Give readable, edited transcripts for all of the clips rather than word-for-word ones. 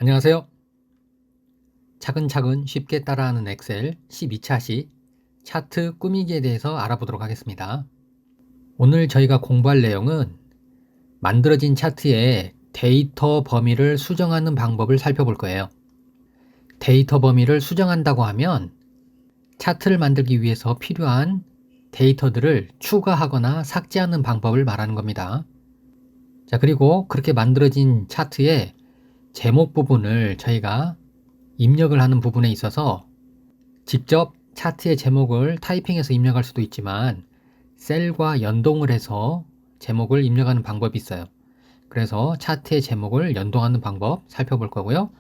안녕하세요. 차근차근 쉽게 따라하는 엑셀 12차 시 차트 꾸미기에 대해서 알아보도록 하겠습니다. 오늘 저희가 공부할 내용은 만들어진 차트의 데이터 범위를 수정하는 방법을 살펴볼 거예요. 데이터 범위를 수정한다고 하면 차트를 만들기 위해서 필요한 데이터들을 추가하거나 삭제하는 방법을 말하는 겁니다. 자, 그리고 그렇게 만들어진 차트의 제목 부분을 저희가 입력을 하는 부분에 있어서 직접 차트의 제목을 타이핑해서 입력할 수도 있지만 셀과 연동을 해서 제목을 입력하는 방법이 있어요. 그래서 차트의 제목을 연동하는 방법 살펴볼 거고요.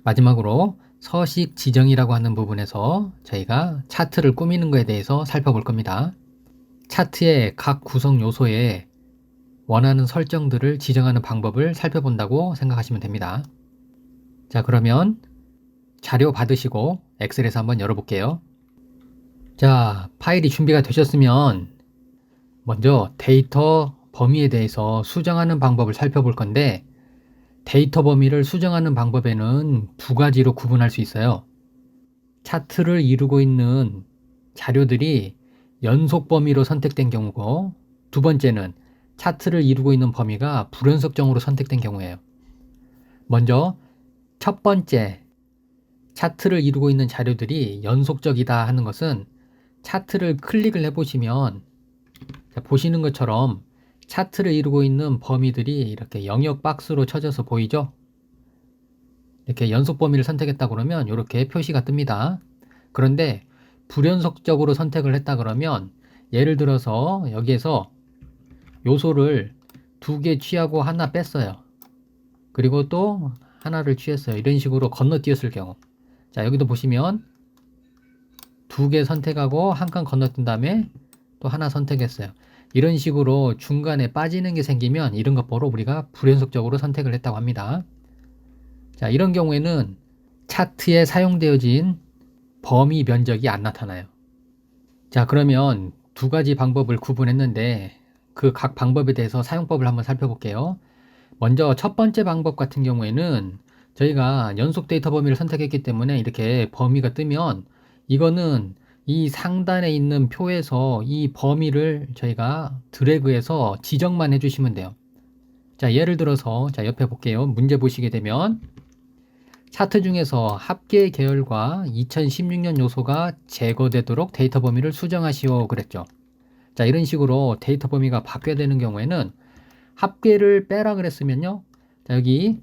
마지막으로 서식 지정이라고 하는 부분에서 저희가 차트를 꾸미는 것에 대해서 살펴볼 겁니다. 차트의 각 구성 요소에 원하는 설정들을 지정하는 방법을 살펴본다고 생각하시면 됩니다. 자, 그러면 자료 받으시고 엑셀에서 한번 열어볼게요. 자, 파일이 준비가 되셨으면 먼저 데이터 범위에 대해서 수정하는 방법을 살펴볼 건데, 데이터 범위를 수정하는 방법에는 두 가지로 구분할 수 있어요. 차트를 이루고 있는 자료들이 연속 범위로 선택된 경우고, 두 번째는 차트를 이루고 있는 범위가 불연속적으로 선택된 경우예요. 먼저 첫 번째, 차트를 이루고 있는 자료들이 연속적이다 하는 것은 차트를 클릭을 해보시면 보시는 것처럼 차트를 이루고 있는 범위들이 이렇게 영역 박스로 쳐져서 보이죠? 이렇게 연속 범위를 선택했다 그러면 이렇게 표시가 뜹니다. 그런데 불연속적으로 선택을 했다 그러면 예를 들어서 여기에서 요소를 두 개 취하고 하나 뺐어요. 그리고 또 하나를 취했어요. 이런 식으로 건너뛰었을 경우. 자, 여기도 보시면 두 개 선택하고 한 칸 건너뛴 다음에 또 하나 선택했어요. 이런 식으로 중간에 빠지는 게 생기면 이런 것 보러 우리가 불연속적으로 선택을 했다고 합니다. 자, 이런 경우에는 차트에 사용되어진 범위 면적이 안 나타나요. 자, 그러면 두 가지 방법을 구분했는데 그 각 방법에 대해서 사용법을 한번 살펴볼게요. 먼저 첫 번째 방법 같은 경우에는 저희가 연속 데이터 범위를 선택했기 때문에 이렇게 범위가 뜨면 이거는 이 상단에 있는 표에서 이 범위를 저희가 드래그해서 지정만 해주시면 돼요. 자, 예를 들어서 자, 옆에 볼게요. 문제 보시게 되면 차트 중에서 합계 계열과 2016년 요소가 제거되도록 데이터 범위를 수정하시오 그랬죠. 자, 이런 식으로 데이터 범위가 바뀌어야 되는 경우에는 합계를 빼라 그랬으면요. 자, 여기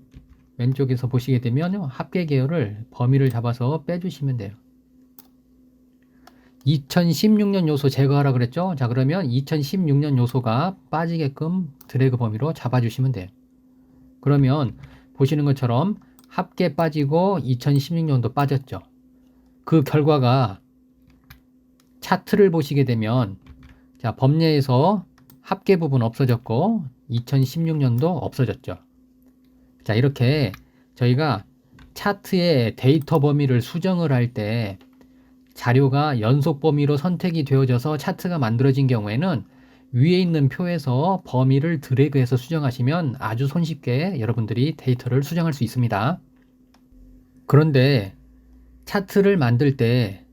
왼쪽에서 보시게 되면 합계 계열을 범위를 잡아서 빼주시면 돼요. 2016년 요소 제거하라 그랬죠. 자, 그러면 2016년 요소가 빠지게끔 드래그 범위로 잡아주시면 돼요. 그러면 보시는 것처럼 합계 빠지고 2016년도 빠졌죠. 그 결과가 차트를 보시게 되면 자, 범례에서 합계 부분 없어졌고 2016년도 없어졌죠. 자, 이렇게 저희가 차트의 데이터 범위를 수정을 할 때 자료가 연속 범위로 선택이 되어져서 차트가 만들어진 경우에는 위에 있는 표에서 범위를 드래그해서 수정하시면 아주 손쉽게 여러분들이 데이터를 수정할 수 있습니다. 그런데 차트를 만들 때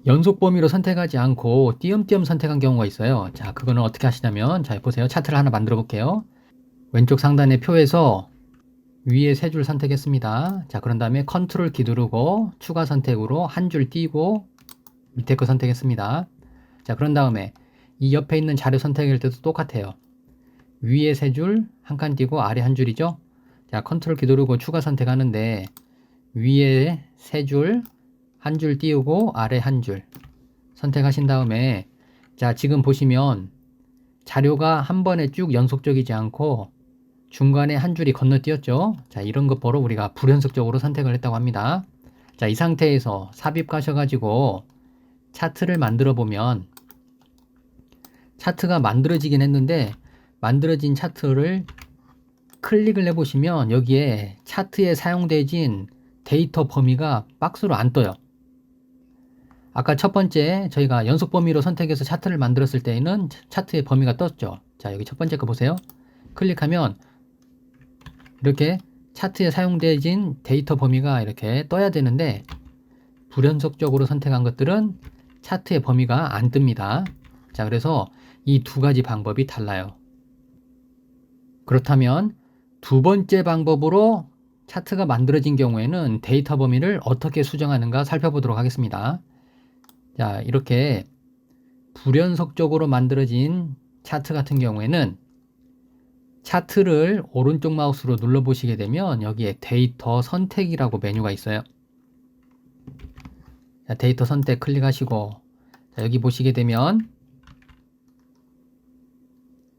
연속 범위로 선택하지 않고 띄엄띄엄 선택한 경우가 있어요. 자, 그거는 어떻게 하시냐면 자, 보세요. 차트를 하나 만들어 볼게요. 왼쪽 상단의 표에서 위에 세 줄 선택했습니다. 자, 그런 다음에 컨트롤 키 누르고 추가 선택으로 한 줄 띄고 밑에 거 선택했습니다. 자, 그런 다음에 이 옆에 있는 자료 선택할 때도 똑같아요. 위에 세 줄 한 칸 띄고 아래 한 줄이죠. 자, 컨트롤 키 누르고 추가 선택하는데 위에 세 줄 한 줄 띄우고 아래 한 줄 선택하신 다음에 자, 지금 보시면 자료가 한 번에 쭉 연속적이지 않고 중간에 한 줄이 건너뛰었죠. 자, 이런 것 보러 우리가 불연속적으로 선택을 했다고 합니다. 자, 이 상태에서 삽입 가셔가지고 차트를 만들어 보면 차트가 만들어지긴 했는데 만들어진 차트를 클릭을 해보시면 여기에 차트에 사용되진 데이터 범위가 박스로 안 떠요. 아까 첫 번째 저희가 연속 범위로 선택해서 차트를 만들었을 때에는 차트의 범위가 떴죠. 자, 여기 첫 번째 거 보세요. 클릭하면 이렇게 차트에 사용되어진 데이터 범위가 이렇게 떠야 되는데 불연속적으로 선택한 것들은 차트의 범위가 안 뜹니다. 자, 그래서 이 두 가지 방법이 달라요. 그렇다면 두 번째 방법으로 차트가 만들어진 경우에는 데이터 범위를 어떻게 수정하는가 살펴보도록 하겠습니다. 자, 이렇게 불연속적으로 만들어진 차트 같은 경우에는 차트를 오른쪽 마우스로 눌러보시게 되면 여기에 데이터 선택이라고 메뉴가 있어요. 자, 데이터 선택 클릭하시고 자, 여기 보시게 되면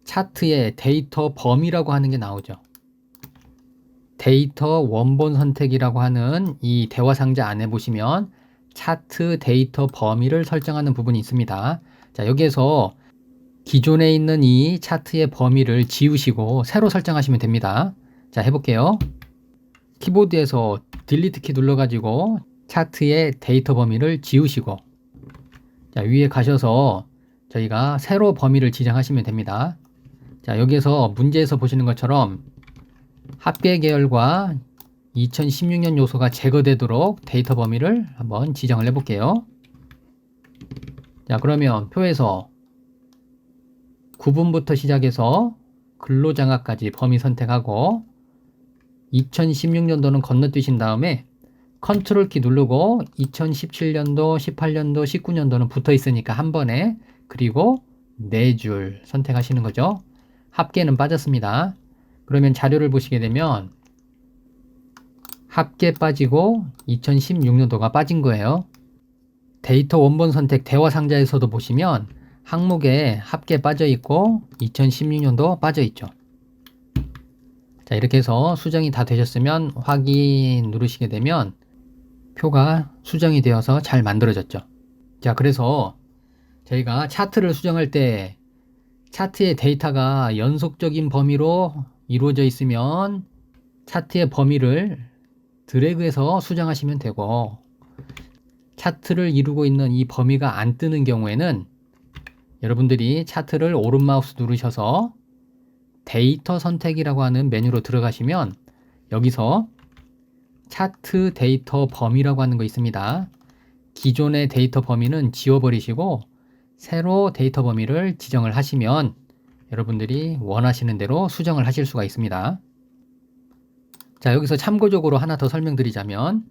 차트에 데이터 범위라고 하는 게 나오죠. 데이터 원본 선택이라고 하는 이 대화 상자 안에 보시면 차트 데이터 범위를 설정하는 부분이 있습니다. 자, 여기에서 기존에 있는 이 차트의 범위를 지우시고 새로 설정하시면 됩니다. 자, 해볼게요. 키보드에서 딜리트 키 눌러가지고 차트의 데이터 범위를 지우시고 자, 위에 가셔서 저희가 새로 범위를 지정하시면 됩니다. 자, 여기에서 문제에서 보시는 것처럼 합계 계열과 2016년 요소가 제거되도록 데이터 범위를 한번 지정을 해볼게요. 자, 그러면 표에서 구분부터 시작해서 근로장학까지 범위 선택하고 2016년도는 건너뛰신 다음에 컨트롤 키 누르고 2017년도, 18년도, 19년도는 붙어 있으니까 한 번에 그리고 4줄 선택하시는 거죠. 합계는 빠졌습니다. 그러면 자료를 보시게 되면 합계 빠지고 2016년도가 빠진 거예요. 데이터 원본 선택 대화 상자에서도 보시면 항목에 합계 빠져 있고 2016년도 빠져 있죠. 자, 이렇게 해서 수정이 다 되셨으면 확인 누르시게 되면 표가 수정이 되어서 잘 만들어졌죠. 자, 그래서 저희가 차트를 수정할 때 차트의 데이터가 연속적인 범위로 이루어져 있으면 차트의 범위를 드래그해서 수정하시면 되고 차트를 이루고 있는 이 범위가 안 뜨는 경우에는 여러분들이 차트를 오른 마우스 누르셔서 데이터 선택이라고 하는 메뉴로 들어가시면 여기서 차트 데이터 범위라고 하는 거 있습니다. 기존의 데이터 범위는 지워버리시고 새로 데이터 범위를 지정을 하시면 여러분들이 원하시는 대로 수정을 하실 수가 있습니다. 자, 여기서 참고적으로 하나 더 설명드리자면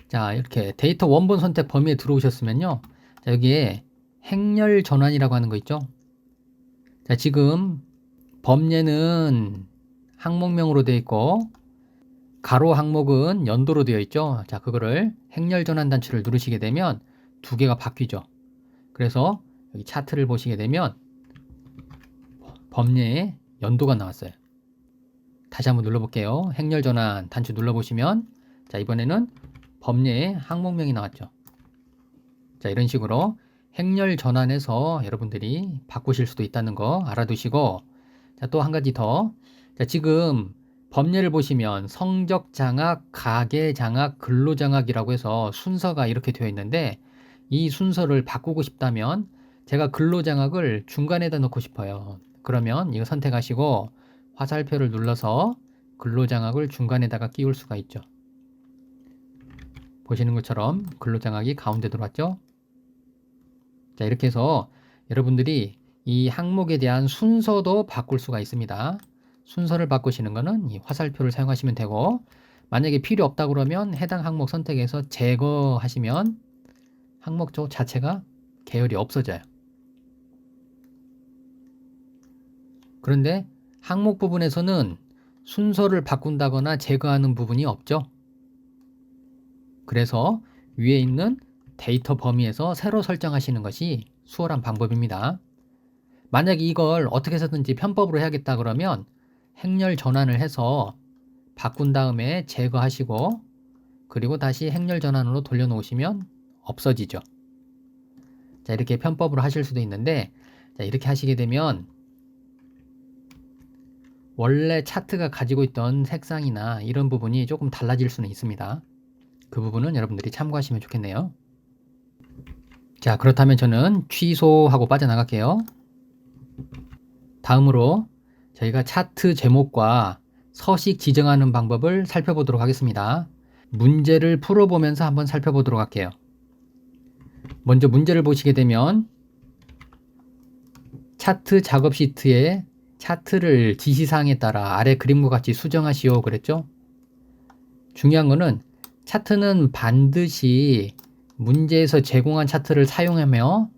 자, 이렇게 데이터 원본 선택 범위에 들어오셨으면요. 자, 여기에 행렬 전환이라고 하는 거 있죠. 자, 지금 범례는 항목명으로 되어 있고 가로 항목은 연도로 되어 있죠. 자, 그거를 행렬 전환 단추를 누르시게 되면 두 개가 바뀌죠. 그래서 여기 차트를 보시게 되면 범례에 연도가 나왔어요. 다시 한번 눌러볼게요. 행렬 전환 단추 눌러보시면 자, 이번에는 범례에 항목명이 나왔죠. 자, 이런 식으로 행렬 전환해서 여러분들이 바꾸실 수도 있다는 거 알아두시고 자, 또 한 가지 더. 자, 지금 범례를 보시면 성적 장학, 가계 장학, 근로 장학이라고 해서 순서가 이렇게 되어 있는데 이 순서를 바꾸고 싶다면 제가 근로 장학을 중간에다 넣고 싶어요. 그러면 이거 선택하시고 화살표를 눌러서 근로 장학을 중간에다가 끼울 수가 있죠. 보시는 것처럼 근로 장학이 가운데 들어왔죠. 자, 이렇게 해서 여러분들이 이 항목에 대한 순서도 바꿀 수가 있습니다. 순서를 바꾸시는 거는 이 화살표를 사용하시면 되고 만약에 필요 없다 그러면 해당 항목 선택해서 제거하시면 항목 자체가 계열이 없어져요. 그런데 항목 부분에서는 순서를 바꾼다거나 제거하는 부분이 없죠. 그래서 위에 있는 데이터 범위에서 새로 설정하시는 것이 수월한 방법입니다. 만약에 이걸 어떻게 해서든지 편법으로 해야겠다 그러면 행렬 전환을 해서 바꾼 다음에 제거하시고 그리고 다시 행렬 전환으로 돌려놓으시면 없어지죠. 자, 이렇게 편법으로 하실 수도 있는데 자, 이렇게 하시게 되면 원래 차트가 가지고 있던 색상이나 이런 부분이 조금 달라질 수는 있습니다. 그 부분은 여러분들이 참고하시면 좋겠네요. 자, 그렇다면 저는 취소하고 빠져나갈게요. 다음으로 저희가 차트 제목과 서식 지정하는 방법을 살펴보도록 하겠습니다. 문제를 풀어보면서 한번 살펴보도록 할게요. 먼저 문제를 보시게 되면 차트 작업 시트에 차트를 지시사항에 따라 아래 그림과 같이 수정하시오 그랬죠? 중요한 거는 차트는 반드시 문제에서 제공한 차트를 사용하며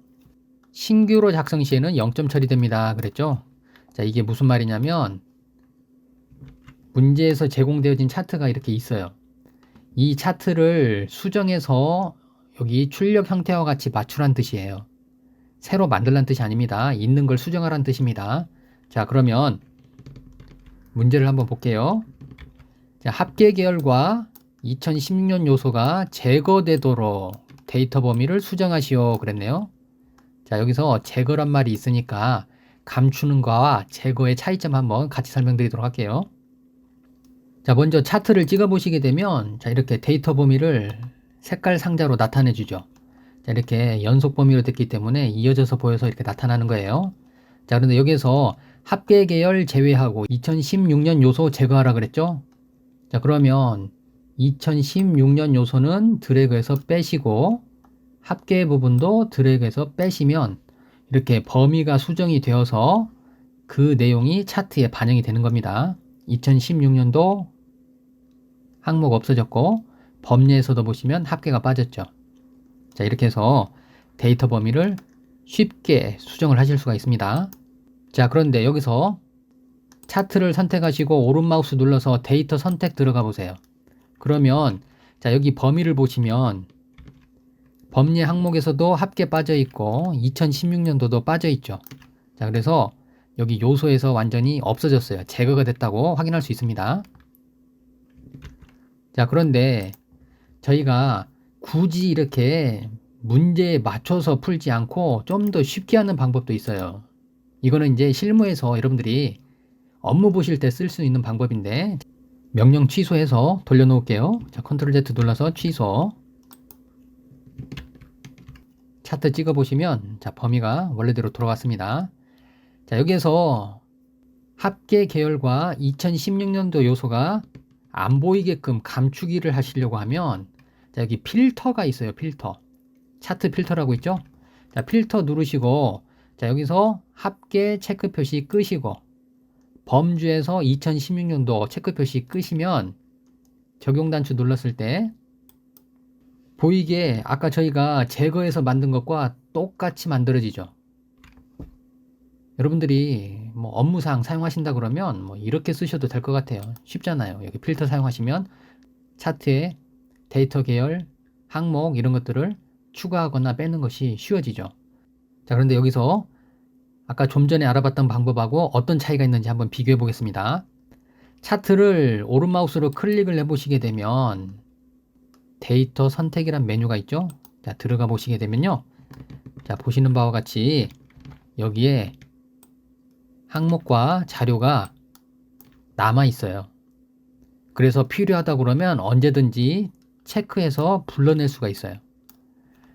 신규로 작성 시에는 0점 처리됩니다 그랬죠? 자, 이게 무슨 말이냐면 문제에서 제공되어진 차트가 이렇게 있어요. 이 차트를 수정해서 여기 출력 형태와 같이 맞추란 뜻이에요. 새로 만들란 뜻이 아닙니다. 있는 걸 수정하란 뜻입니다. 자, 그러면 문제를 한번 볼게요. 자, 합계 계열과 2016년 요소가 제거되도록 데이터 범위를 수정하시오 그랬네요. 자, 여기서 제거란 말이 있으니까 감추는 거와 제거의 차이점 한번 같이 설명드리도록 할게요. 자, 먼저 차트를 찍어 보시게 되면 자, 이렇게 데이터 범위를 색깔 상자로 나타내 주죠. 자, 이렇게 연속 범위로 됐기 때문에 이어져서 보여서 이렇게 나타나는 거예요. 자, 그런데 여기서 합계 계열 제외하고 2016년 요소 제거하라 그랬죠? 자, 그러면 2016년 요소는 드래그해서 빼시고 합계 부분도 드래그해서 빼시면 이렇게 범위가 수정이 되어서 그 내용이 차트에 반영이 되는 겁니다. 2016년도 항목 없어졌고 범례에서도 보시면 합계가 빠졌죠. 자, 이렇게 해서 데이터 범위를 쉽게 수정을 하실 수가 있습니다. 자, 그런데 여기서 차트를 선택하시고 오른 마우스 눌러서 데이터 선택 들어가 보세요. 그러면 자, 여기 범위를 보시면 범례 항목에서도 합계 빠져 있고 2016년도도 빠져 있죠. 자, 그래서 여기 요소에서 완전히 없어졌어요. 제거가 됐다고 확인할 수 있습니다. 자, 그런데 저희가 굳이 이렇게 문제에 맞춰서 풀지 않고 좀 더 쉽게 하는 방법도 있어요. 이거는 이제 실무에서 여러분들이 업무 보실 때 쓸 수 있는 방법인데 명령 취소해서 돌려놓을게요. 자, 컨트롤 Z 눌러서 취소. 차트 찍어 보시면 자, 범위가 원래대로 돌아왔습니다. 자, 여기에서 합계 계열과 2016년도 요소가 안 보이게끔 감추기를 하시려고 하면 자, 여기 필터가 있어요. 필터. 차트 필터라고 있죠? 자, 필터 누르시고 자, 여기서 합계 체크 표시 끄시고 범주에서 2016년도 체크 표시 끄시면 적용 단추 눌렀을 때 보이게 아까 저희가 제거해서 만든 것과 똑같이 만들어지죠. 여러분들이 뭐 업무상 사용하신다 그러면 뭐 이렇게 쓰셔도 될 것 같아요. 쉽잖아요. 여기 필터 사용하시면 차트에 데이터 계열, 항목 이런 것들을 추가하거나 빼는 것이 쉬워지죠. 자, 그런데 여기서 아까 좀 전에 알아봤던 방법하고 어떤 차이가 있는지 한번 비교해 보겠습니다. 차트를 오른 마우스로 클릭을 해 보시게 되면 데이터 선택이란 메뉴가 있죠. 자, 들어가 보시게 되면요. 자, 보시는 바와 같이 여기에 항목과 자료가 남아 있어요. 그래서 필요하다 그러면 언제든지 체크해서 불러낼 수가 있어요.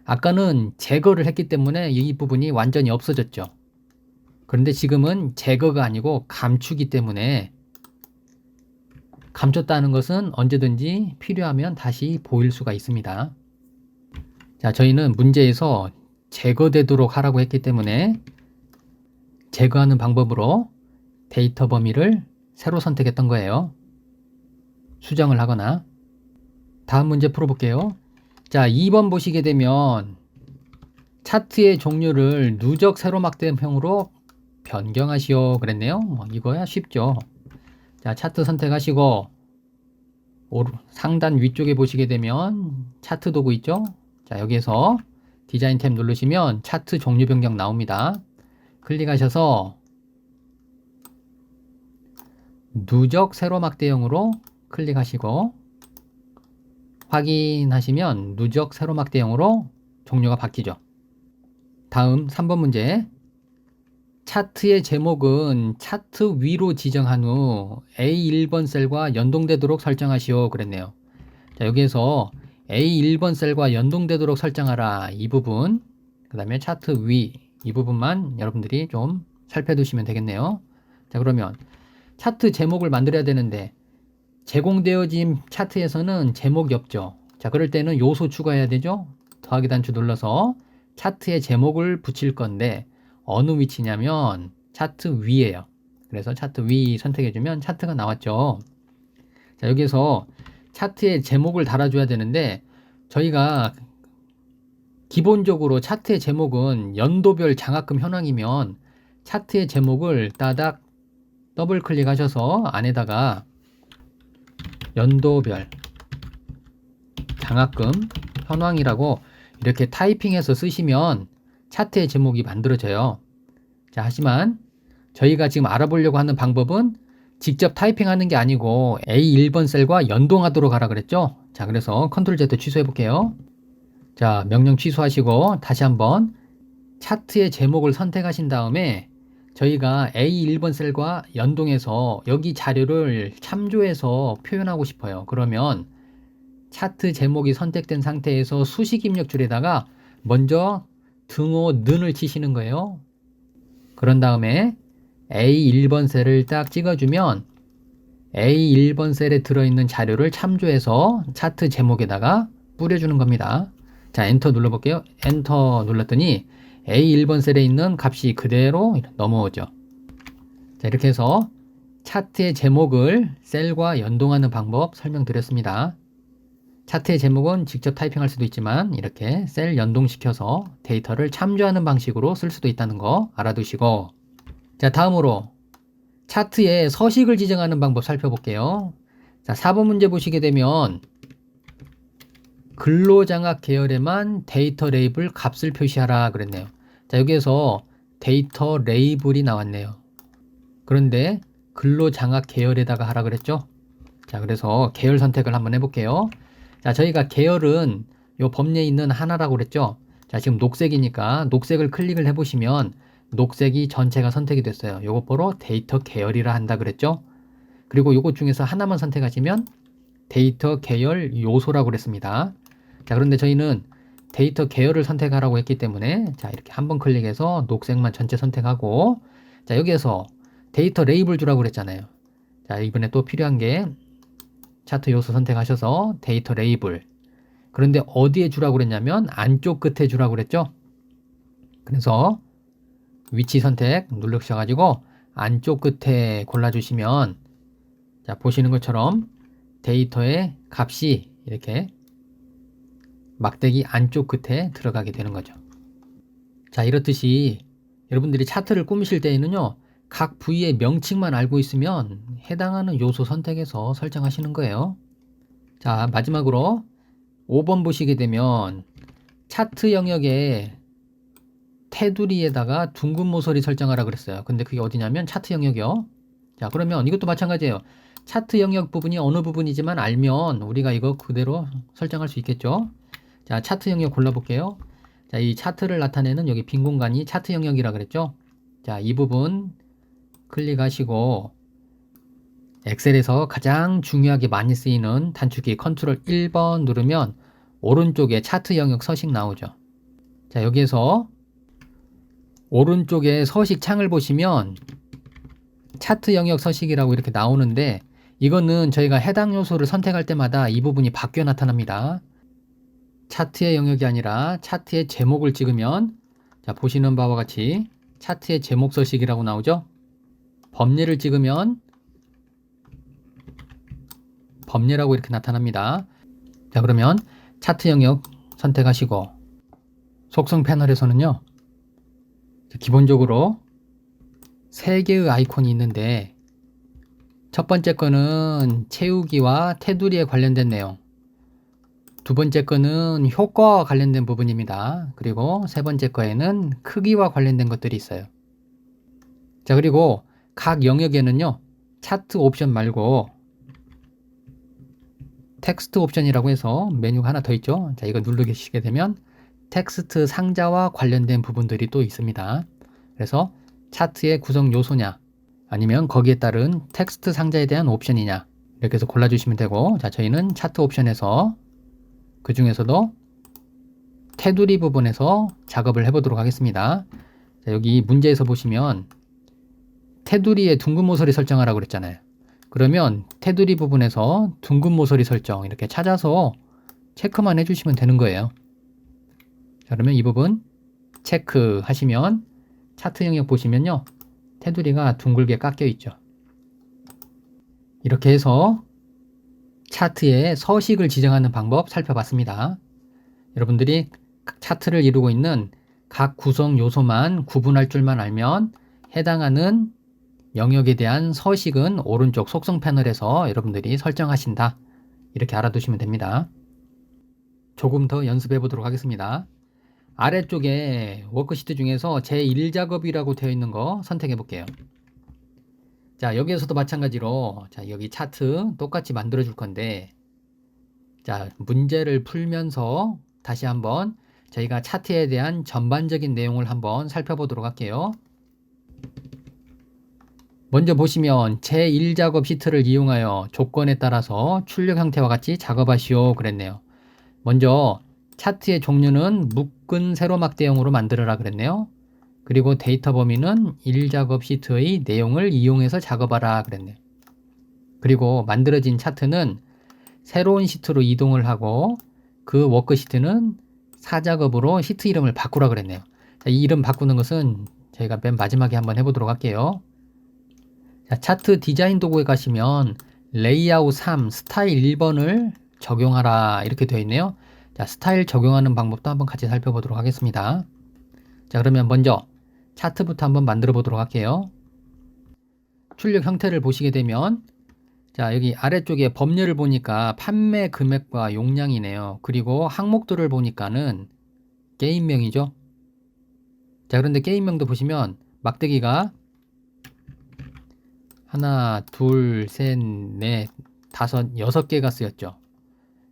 아까는 제거를 했기 때문에 이 부분이 완전히 없어졌죠. 그런데 지금은 제거가 아니고 감추기 때문에 감췄다는 것은 언제든지 필요하면 다시 보일 수가 있습니다. 자, 저희는 문제에서 제거되도록 하라고 했기 때문에 제거하는 방법으로 데이터 범위를 새로 선택했던 거예요. 수정을 하거나. 다음 문제 풀어볼게요. 자, 2번 보시게 되면 차트의 종류를 누적 세로막대형으로 변경하시오 그랬네요. 뭐 이거야 쉽죠. 자, 차트 선택하시고 상단 위쪽에 보시게 되면 차트 도구 있죠. 자, 여기에서 디자인 탭 누르시면 차트 종류 변경 나옵니다. 클릭하셔서 누적 세로막대형으로 클릭하시고 확인하시면 누적 세로막대형으로 종류가 바뀌죠. 다음 3번 문제. 차트의 제목은 차트 위로 지정한 후 A1번 셀과 연동되도록 설정하시오 그랬네요. 자, 여기에서 A1번 셀과 연동되도록 설정하라 이 부분, 그 다음에 차트 위 이 부분만 여러분들이 좀 살펴두시면 되겠네요. 자, 그러면 차트 제목을 만들어야 되는데 제공되어진 차트에서는 제목이 없죠. 자, 그럴 때는 요소 추가해야 되죠. 더하기 단추 눌러서 차트에 제목을 붙일 건데 어느 위치냐면 차트 위에요. 그래서 차트 위 선택해주면 차트가 나왔죠. 자, 여기서 차트에 제목을 달아줘야 되는데 저희가 기본적으로 차트의 제목은 연도별 장학금 현황이면 차트의 제목을 따닥 더블 클릭하셔서 안에다가 연도별 장학금 현황이라고 이렇게 타이핑해서 쓰시면 차트의 제목이 만들어져요. 자, 하지만 저희가 지금 알아보려고 하는 방법은 직접 타이핑하는 게 아니고 A1번 셀과 연동하도록 하라 그랬죠. 자, 그래서 컨트롤 Z 취소해 볼게요. 자, 명령 취소하시고 다시 한번 차트의 제목을 선택하신 다음에 저희가 A1번 셀과 연동해서 여기 자료를 참조해서 표현하고 싶어요. 그러면 차트 제목이 선택된 상태에서 수식 입력줄에다가 먼저 등호 는을 치시는 거예요. 그런 다음에 A1번 셀을 딱 찍어주면 A1번 셀에 들어있는 자료를 참조해서 차트 제목에다가 뿌려주는 겁니다. 자, 엔터 눌러볼게요. 엔터 눌렀더니 A1번 셀에 있는 값이 그대로 넘어오죠. 자, 이렇게 해서 차트의 제목을 셀과 연동하는 방법 설명드렸습니다. 차트의 제목은 직접 타이핑할 수도 있지만 이렇게 셀 연동시켜서 데이터를 참조하는 방식으로 쓸 수도 있다는 거 알아두시고, 자, 다음으로 차트에 서식을 지정하는 방법 살펴볼게요. 자, 4번 문제 보시게 되면 근로장학 계열에만 데이터 레이블 값을 표시하라 그랬네요. 자, 여기에서 데이터 레이블이 나왔네요. 그런데 근로장학 계열에다가 하라 그랬죠. 자, 그래서 계열 선택을 한번 해볼게요. 자, 저희가 계열은 요 범위에 있는 하나라고 그랬죠. 자, 지금 녹색이니까 녹색을 클릭을 해보시면 녹색이 전체가 선택이 됐어요. 요것 보러 데이터 계열이라 한다 그랬죠. 그리고 요것 중에서 하나만 선택하시면 데이터 계열 요소라고 그랬습니다. 자, 그런데 저희는 데이터 계열을 선택하라고 했기 때문에 자, 이렇게 한번 클릭해서 녹색만 전체 선택하고, 자, 여기에서 데이터 레이블 주라고 그랬잖아요. 자, 이번에 또 필요한 게 차트 요소 선택하셔서 데이터 레이블. 그런데 어디에 주라고 그랬냐면 안쪽 끝에 주라고 그랬죠. 그래서 위치 선택 누르셔가지고 안쪽 끝에 골라주시면 자, 보시는 것처럼 데이터의 값이 이렇게 막대기 안쪽 끝에 들어가게 되는 거죠. 자, 이렇듯이 여러분들이 차트를 꾸미실 때에는요, 각 부위의 명칭만 알고 있으면 해당하는 요소 선택해서 설정하시는 거예요. 자, 마지막으로 5번 보시게 되면 차트 영역에 테두리에다가 둥근 모서리 설정하라 그랬어요. 근데 그게 어디냐면 차트 영역이요. 자, 그러면 이것도 마찬가지예요. 차트 영역 부분이 어느 부분이지만 알면 우리가 이거 그대로 설정할 수 있겠죠. 자, 차트 영역 골라볼게요. 자, 이 차트를 나타내는 여기 빈 공간이 차트 영역이라 그랬죠. 자, 이 부분 클릭하시고 엑셀에서 가장 중요하게 많이 쓰이는 단축키 컨트롤 1번 누르면 오른쪽에 차트 영역 서식 나오죠. 자, 여기에서 오른쪽에 서식 창을 보시면 차트 영역 서식이라고 이렇게 나오는데 이거는 저희가 해당 요소를 선택할 때마다 이 부분이 바뀌어 나타납니다. 차트의 영역이 아니라 차트의 제목을 찍으면 자, 보시는 바와 같이 차트의 제목 서식이라고 나오죠. 범례를 찍으면 범례라고 이렇게 나타납니다. 자, 그러면 차트 영역 선택하시고 속성 패널에서는요, 기본적으로 3개의 아이콘이 있는데 첫 번째 거는 채우기와 테두리에 관련된 내용, 두 번째 거는 효과와 관련된 부분입니다. 그리고 세 번째 거에는 크기와 관련된 것들이 있어요. 자, 그리고 각 영역에는요, 차트 옵션 말고 텍스트 옵션이라고 해서 메뉴가 하나 더 있죠. 자, 이거 누르시게 되면 텍스트 상자와 관련된 부분들이 또 있습니다. 그래서 차트의 구성 요소냐 아니면 거기에 따른 텍스트 상자에 대한 옵션이냐 이렇게 해서 골라주시면 되고, 자, 저희는 차트 옵션에서 그 중에서도 테두리 부분에서 작업을 해보도록 하겠습니다. 자, 여기 문제에서 보시면 테두리에 둥근 모서리 설정하라고 그랬잖아요. 그러면 테두리 부분에서 둥근 모서리 설정 이렇게 찾아서 체크만 해주시면 되는 거예요. 자, 그러면 이 부분 체크하시면 차트 영역 보시면요. 테두리가 둥글게 깎여 있죠. 이렇게 해서 차트에 서식을 지정하는 방법 살펴봤습니다. 여러분들이 차트를 이루고 있는 각 구성 요소만 구분할 줄만 알면 해당하는 영역에 대한 서식은 오른쪽 속성 패널에서 여러분들이 설정하신다. 이렇게 알아두시면 됩니다. 조금 더 연습해 보도록 하겠습니다. 아래쪽에 워크시트 중에서 제1작업이라고 되어 있는 거 선택해 볼게요. 자, 여기에서도 마찬가지로 자, 여기 차트 똑같이 만들어 줄 건데 자, 문제를 풀면서 다시 한번 저희가 차트에 대한 전반적인 내용을 한번 살펴보도록 할게요. 먼저 보시면 제1작업 시트를 이용하여 조건에 따라서 출력 형태와 같이 작업하시오 그랬네요. 먼저 차트의 종류는 묶은 세로막 대형으로 만들어라 그랬네요. 그리고 데이터 범위는 1작업 시트의 내용을 이용해서 작업하라 그랬네요. 그리고 만들어진 차트는 새로운 시트로 이동을 하고 그 워크시트는 4작업으로 시트 이름을 바꾸라 그랬네요. 자, 이 이름 바꾸는 것은 저희가 맨 마지막에 한번 해보도록 할게요. 자, 차트 디자인 도구에 가시면 레이아웃 3 스타일 1번을 적용하라 이렇게 되어 있네요. 자, 스타일 적용하는 방법도 한번 같이 살펴보도록 하겠습니다. 자, 그러면 먼저 차트부터 한번 만들어 보도록 할게요. 출력 형태를 보시게 되면 자, 여기 아래쪽에 범례를 보니까 판매 금액과 용량이네요. 그리고 항목들을 보니까는 게임명이죠. 자, 그런데 게임명도 보시면 막대기가 하나, 둘, 셋, 넷, 다섯, 6개가 쓰였죠.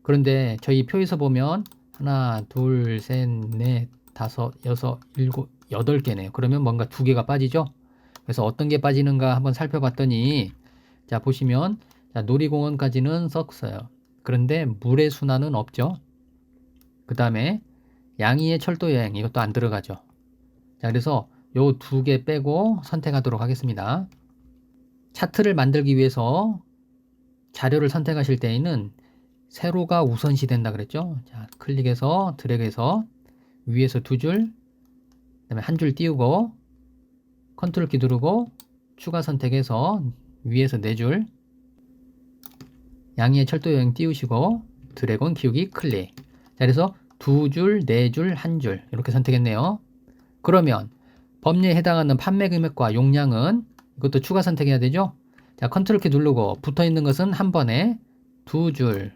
그런데 저희 표에서 보면 하나, 둘, 셋, 넷, 다섯, 여섯, 일곱, 8개네요. 그러면 뭔가 2개가 빠지죠. 그래서 어떤 게 빠지는가 한번 살펴봤더니 자, 보시면 자, 놀이공원까지는 썼어요. 그런데 물의 순환은 없죠. 그 다음에 양이의 철도여행 이것도 안 들어가죠. 자, 그래서 요 2개 빼고 선택하도록 하겠습니다. 차트를 만들기 위해서 자료를 선택하실 때에는 세로가 우선시 된다 그랬죠. 자, 클릭해서 드래그해서 위에서 2줄, 그다음에 한 줄 띄우고 컨트롤 키 누르고 추가 선택해서 위에서 4줄, 양의 철도 여행 띄우시고 드래곤 키우기 클릭. 자, 그래서 2줄, 4줄, 1줄 이렇게 선택했네요. 그러면 범위에 해당하는 판매 금액과 용량은 이것도 추가 선택해야 되죠. 자, 컨트롤 키 누르고 붙어 있는 것은 한 번에 2줄,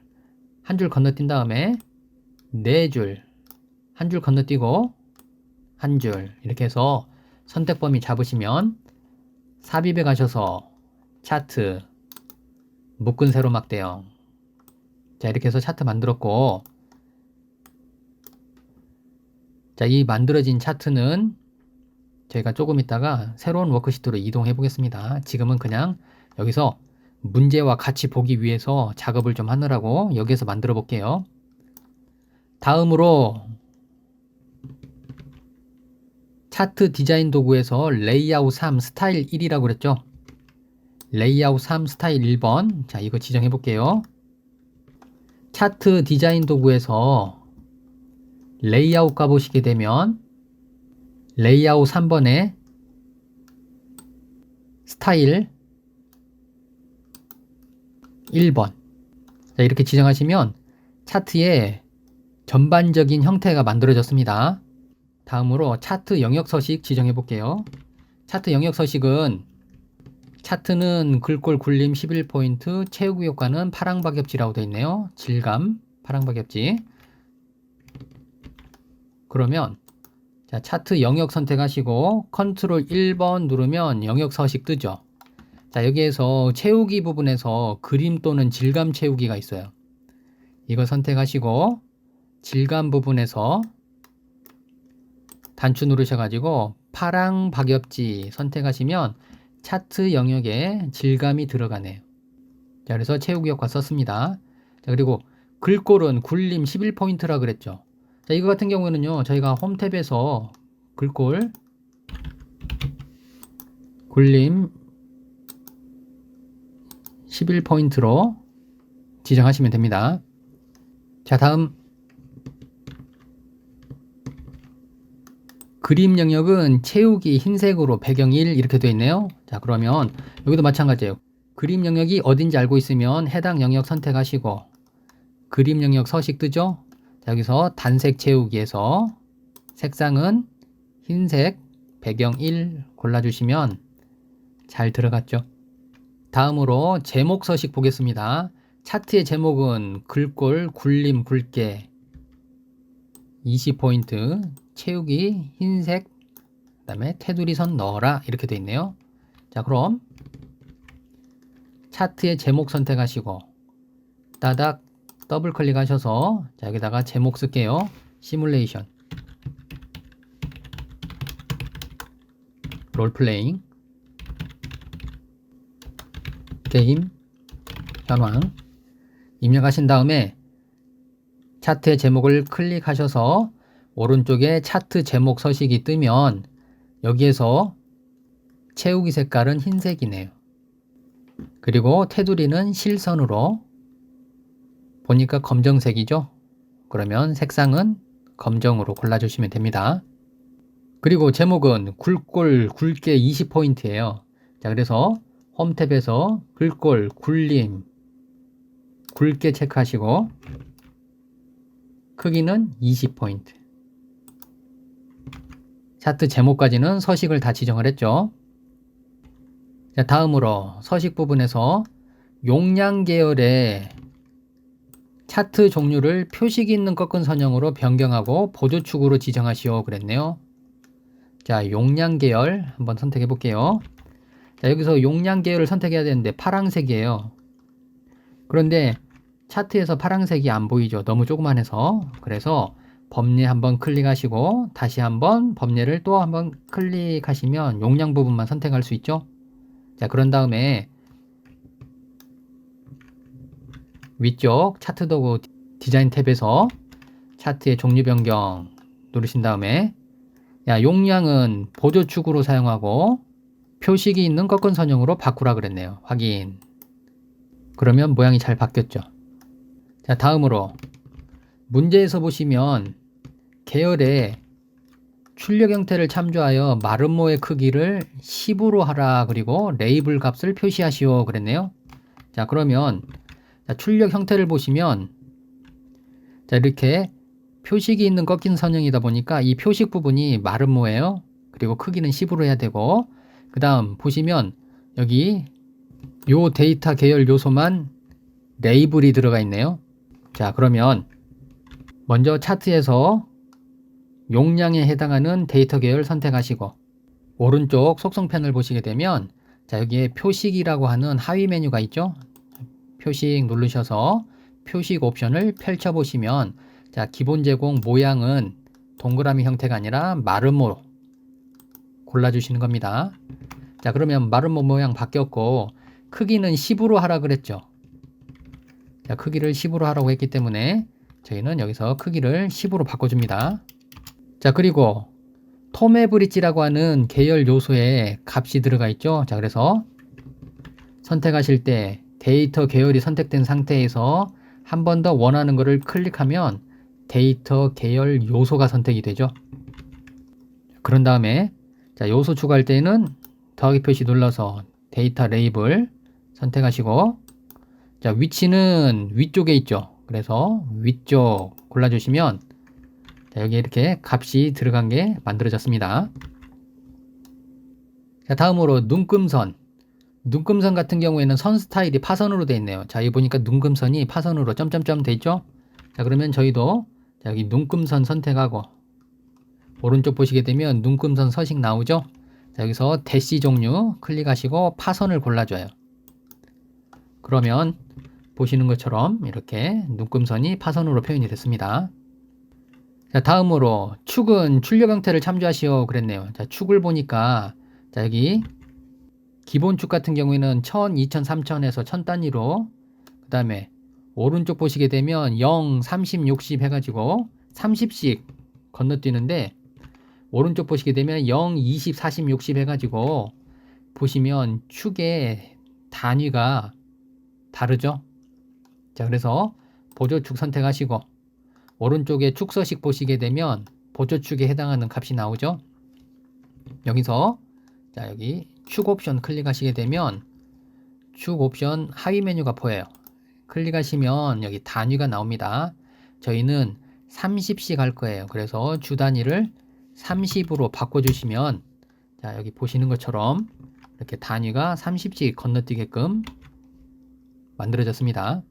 한 줄 건너뛴 다음에 4줄, 한 줄 건너뛰고 한 줄 이렇게 해서 선택 범위 잡으시면 삽입에 가셔서 차트 묶은 세로막 대형. 자, 이렇게 해서 차트 만들었고 자, 이 만들어진 차트는 저희가 조금 있다가 새로운 워크시트로 이동해 보겠습니다. 지금은 그냥 여기서 문제와 같이 보기 위해서 작업을 좀 하느라고 여기에서 만들어 볼게요. 다음으로 차트 디자인 도구에서 레이아웃 3 스타일 1이라고 그랬죠. 레이아웃 3 스타일 1번. 자, 이거 지정해 볼게요. 차트 디자인 도구에서 레이아웃 가보시게 되면 레이아웃 3번에 스타일 1번. 자, 이렇게 지정하시면 차트의 전반적인 형태가 만들어졌습니다. 다음으로 차트 영역 서식 지정해 볼게요. 차트 영역 서식은 차트는 글꼴 굴림 11포인트, 채우기 효과는 파랑박엽지라고 되어 있네요. 질감, 파랑박엽지. 그러면 자, 차트 영역 선택하시고 컨트롤 1번 누르면 영역 서식 뜨죠. 자, 여기에서 채우기 부분에서 그림 또는 질감 채우기가 있어요. 이거 선택하시고 질감 부분에서 단추 누르셔가지고 파랑 박엽지 선택하시면 차트 영역에 질감이 들어가네요. 자, 그래서 채우기 효과 썼습니다. 자, 그리고 글꼴은 굴림 11포인트라 그랬죠. 자, 이거 같은 경우는요, 저희가 홈 탭에서 글꼴 굴림 11포인트로 지정하시면 됩니다. 자, 다음 그림 영역은 채우기 흰색으로 배경 1 이렇게 되어 있네요. 자, 그러면 여기도 마찬가지예요. 그림 영역이 어딘지 알고 있으면 해당 영역 선택하시고 그림 영역 서식 뜨죠? 자, 여기서 단색 채우기에서 색상은 흰색 배경 1 골라주시면 잘 들어갔죠. 다음으로 제목 서식 보겠습니다. 차트의 제목은 글꼴, 굴림, 굵게 20포인트, 채우기 흰색, 그 다음에 테두리 선 넣어라 이렇게 되어 있네요. 자, 그럼 차트의 제목 선택하시고 따닥 더블 클릭하셔서 자, 여기다가 제목 쓸게요. 시뮬레이션 롤플레잉 게임 현황 입력하신 다음에 차트의 제목을 클릭하셔서 오른쪽에 차트 제목 서식이 뜨면 여기에서 채우기 색깔은 흰색이네요. 그리고 테두리는 실선으로 보니까 검정색이죠. 그러면 색상은 검정으로 골라주시면 됩니다. 그리고 제목은 글꼴 굵게 20포인트예요. 자, 그래서 홈 탭에서 글꼴 굴림 굵게 체크하시고 크기는 20포인트. 차트 제목까지는 서식을 다 지정을 했죠. 자, 다음으로 서식 부분에서 용량 계열의 차트 종류를 표식이 있는 꺾은 선형으로 변경하고 보조축으로 지정하시오 그랬네요. 자, 용량 계열 한번 선택해 볼게요. 자, 여기서 용량 계열을 선택해야 되는데 파란색이에요. 그런데 차트에서 파란색이 안 보이죠. 너무 조그만해서. 그래서 범례 한번 클릭하시고 다시 한번 범례를 또 한번 클릭하시면 용량 부분만 선택할 수 있죠. 자, 그런 다음에 위쪽 차트 도구 디자인 탭에서 차트의 종류 변경 누르신 다음에 야, 용량은 보조축으로 사용하고 표식이 있는 꺾은 선형으로 바꾸라 그랬네요. 확인. 그러면 모양이 잘 바뀌었죠. 자, 다음으로 문제에서 보시면 계열의 출력 형태를 참조하여 마름모의 크기를 10으로 하라 그리고 레이블 값을 표시하시오 그랬네요. 자, 그러면 자, 출력 형태를 보시면 자, 이렇게 표식이 있는 꺾인 선형이다 보니까 이 표식 부분이 마름모예요. 그리고 크기는 10으로 해야 되고 그 다음 보시면 여기 요 데이터 계열 요소만 레이블이 들어가 있네요. 자, 그러면 먼저 차트에서 용량에 해당하는 데이터 계열 선택하시고 오른쪽 속성펜을 보시게 되면 자, 여기에 표식이라고 하는 하위 메뉴가 있죠. 표식 누르셔서 표식 옵션을 펼쳐 보시면 자, 기본 제공 모양은 동그라미 형태가 아니라 마름모 골라주시는 겁니다. 자, 그러면 마름모 모양 바뀌었고 크기는 10으로 하라 그랬죠. 자, 크기를 10으로 하라고 했기 때문에 저희는 여기서 크기를 10으로 바꿔줍니다. 자, 그리고 톰의 브릿지라고 하는 계열 요소에 값이 들어가 있죠. 자, 그래서 선택하실 때 데이터 계열이 선택된 상태에서 한 번 더 원하는 것을 클릭하면 데이터 계열 요소가 선택이 되죠. 그런 다음에 자, 요소 추가할 때는 더하기 표시 눌러서 데이터 레이블 선택하시고 자, 위치는 위쪽에 있죠. 그래서 위쪽 골라주시면 자, 여기 이렇게 값이 들어간 게 만들어졌습니다. 자, 다음으로 눈금선. 눈금선 같은 경우에는 선 스타일이 파선으로 되어 있네요. 자, 여기 보니까 눈금선이 파선으로 점점점 되어 있죠. 자, 그러면 저희도 자, 여기 눈금선 선택하고 오른쪽 보시게 되면 눈금선 서식 나오죠. 자, 여기서 대시 종류 클릭하시고 파선을 골라줘요. 그러면 보시는 것처럼 이렇게 눈금선이 파선으로 표현이 됐습니다. 자, 다음으로 축은 출력 형태를 참조하시오 그랬네요. 자, 축을 보니까 자, 여기 기본 축 같은 경우에는 1000, 2000, 3000에서 1000 단위로 그 다음에 오른쪽 보시게 되면 0, 30, 60 해가지고 30씩 건너뛰는데 오른쪽 보시게 되면 0, 20, 40, 60 해가지고 보시면 축의 단위가 다르죠? 자, 그래서 보조축 선택하시고 오른쪽에 축서식 보시게 되면 보조축에 해당하는 값이 나오죠? 여기서 자, 여기 축 옵션 클릭하시게 되면 축 옵션 하위 메뉴가 보여요. 클릭하시면 여기 단위가 나옵니다. 저희는 30씩 할 거예요. 그래서 주 단위를 30으로 바꿔주시면 자, 여기 보시는 것처럼 이렇게 단위가 30씩 건너뛰게끔 만들어졌습니다.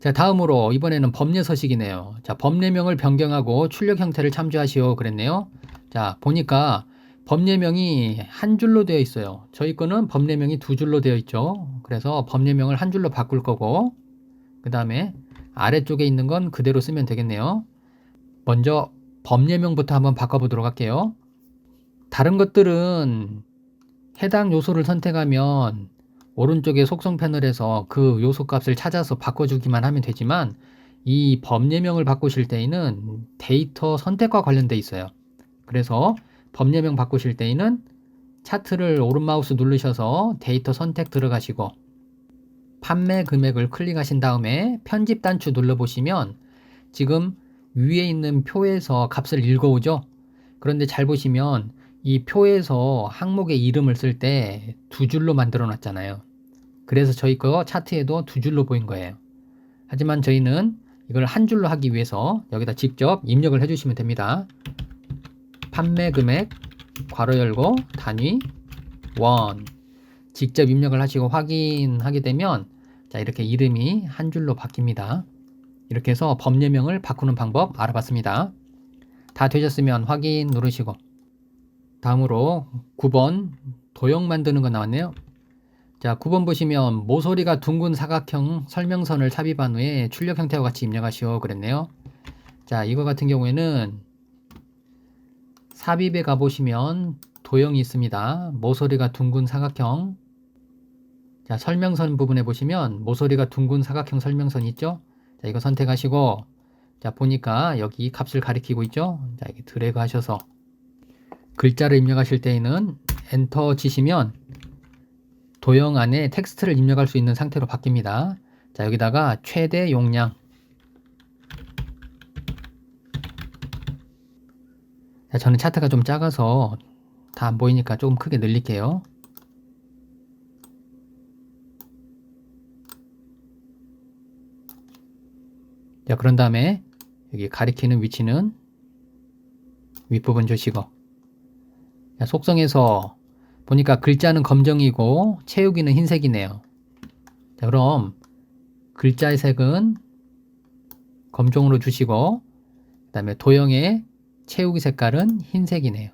자, 다음으로 이번에는 법례 서식이네요. 자, 법례명을 변경하고 출력 형태를 참조하시오 그랬네요. 자, 보니까 법례명이 한 줄로 되어 있어요. 저희 거는 법례명이 두 줄로 되어 있죠. 그래서 법례명을 한 줄로 바꿀 거고 그 다음에 아래쪽에 있는 건 그대로 쓰면 되겠네요. 먼저 법례명부터 한번 바꿔보도록 할게요. 다른 것들은 해당 요소를 선택하면 오른쪽에 속성 패널에서 그 요소 값을 찾아서 바꿔주기만 하면 되지만 이 법례명을 바꾸실 때에는 데이터 선택과 관련돼 있어요. 그래서 법례명 바꾸실 때에는 차트를 오른마우스 누르셔서 데이터 선택 들어가시고 판매 금액을 클릭하신 다음에 편집 단추 눌러보시면 지금 위에 있는 표에서 값을 읽어오죠. 그런데 잘 보시면 이 표에서 항목의 이름을 쓸 때 두 줄로 만들어 놨잖아요. 그래서 저희 거 차트에도 두 줄로 보인 거예요. 하지만 저희는 이걸 한 줄로 하기 위해서 여기다 직접 입력을 해주시면 됩니다. 판매 금액 괄호 열고 단위 원 직접 입력을 하시고 확인하게 되면 자, 이렇게 이름이 한 줄로 바뀝니다. 이렇게 해서 법례명을 바꾸는 방법 알아봤습니다. 다 되셨으면 확인 누르시고 다음으로 9번 도형 만드는 거 나왔네요. 자, 9번 보시면 모서리가 둥근 사각형 설명선을 삽입한 후에 출력 형태와 같이 입력하시오 그랬네요. 자, 이거 같은 경우에는 삽입에 가보시면 도형이 있습니다. 모서리가 둥근 사각형. 자, 설명선 부분에 보시면 모서리가 둥근 사각형 설명선 있죠? 자, 이거 선택하시고 자, 보니까 여기 값을 가리키고 있죠? 자, 이렇게 드래그 하셔서 글자를 입력하실 때에는 엔터 치시면 도형 안에 텍스트를 입력할 수 있는 상태로 바뀝니다. 자, 여기다가 최대 용량. 자, 저는 차트가 좀 작아서 다 안 보이니까 조금 크게 늘릴게요. 자, 그런 다음에 여기 가리키는 위치는 윗부분 주시고 자, 속성에서 보니까 글자는 검정이고 채우기는 흰색이네요. 자, 그럼 글자의 색은 검정으로 주시고 그 다음에 도형의 채우기 색깔은 흰색이네요.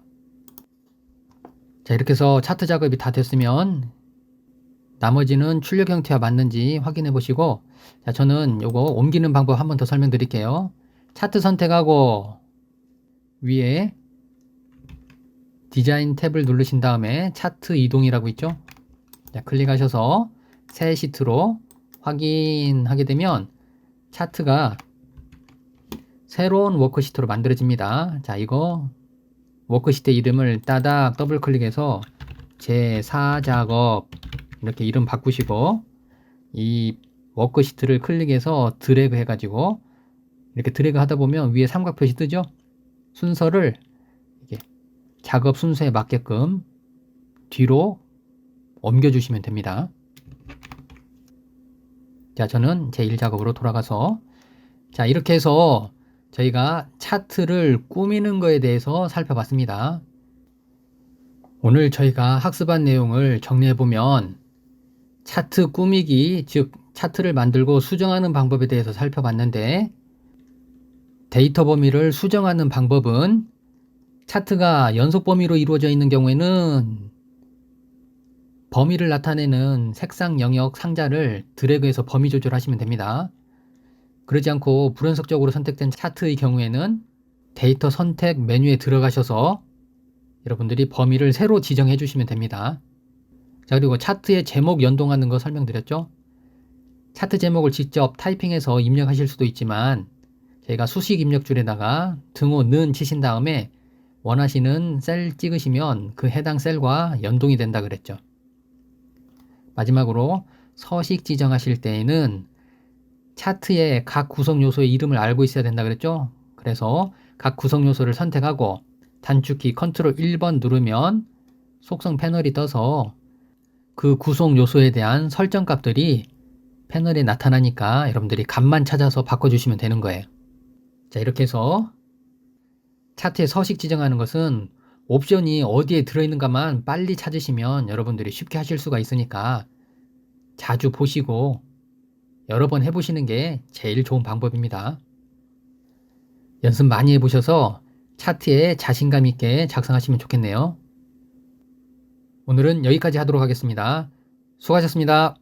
자, 이렇게 해서 차트 작업이 다 됐으면 나머지는 출력 형태와 맞는지 확인해 보시고 자, 저는 요거 옮기는 방법 한 번 더 설명드릴게요. 차트 선택하고 위에 디자인 탭을 누르신 다음에 차트 이동이라고 있죠. 자, 클릭하셔서 새 시트로 확인하게 되면 차트가 새로운 워크시트로 만들어집니다. 자, 이거 워크시트 이름을 따닥 더블 클릭해서 제4작업 이렇게 이름 바꾸시고 이 워크시트를 클릭해서 드래그 해가지고 이렇게 드래그 하다 보면 위에 삼각표시 뜨죠? 순서를 이렇게 작업 순서에 맞게끔 뒤로 옮겨주시면 됩니다. 자, 저는 제1작업으로 돌아가서 자, 이렇게 해서 저희가 차트를 꾸미는 거에 대해서 살펴봤습니다. 오늘 저희가 학습한 내용을 정리해보면 차트 꾸미기, 즉 차트를 만들고 수정하는 방법에 대해서 살펴봤는데 데이터 범위를 수정하는 방법은 차트가 연속 범위로 이루어져 있는 경우에는 범위를 나타내는 색상 영역 상자를 드래그해서 범위 조절하시면 됩니다. 그러지 않고 불연속적으로 선택된 차트의 경우에는 데이터 선택 메뉴에 들어가셔서 여러분들이 범위를 새로 지정해 주시면 됩니다. 자, 그리고 차트의 제목 연동하는 거 설명드렸죠? 차트 제목을 직접 타이핑해서 입력하실 수도 있지만 저희가 수식 입력줄에다가 등호는 치신 다음에 원하시는 셀 찍으시면 그 해당 셀과 연동이 된다 그랬죠. 마지막으로 서식 지정하실 때에는 차트의 각 구성 요소의 이름을 알고 있어야 된다 그랬죠? 그래서 각 구성 요소를 선택하고 단축키 컨트롤 1번 누르면 속성 패널이 떠서 그 구성 요소에 대한 설정 값들이 패널에 나타나니까 여러분들이 값만 찾아서 바꿔주시면 되는 거예요. 자, 이렇게 해서 차트에 서식 지정하는 것은 옵션이 어디에 들어있는가만 빨리 찾으시면 여러분들이 쉽게 하실 수가 있으니까 자주 보시고 여러 번 해보시는 게 제일 좋은 방법입니다. 연습 많이 해보셔서 차트에 자신감 있게 작성하시면 좋겠네요. 오늘은 여기까지 하도록 하겠습니다. 수고하셨습니다.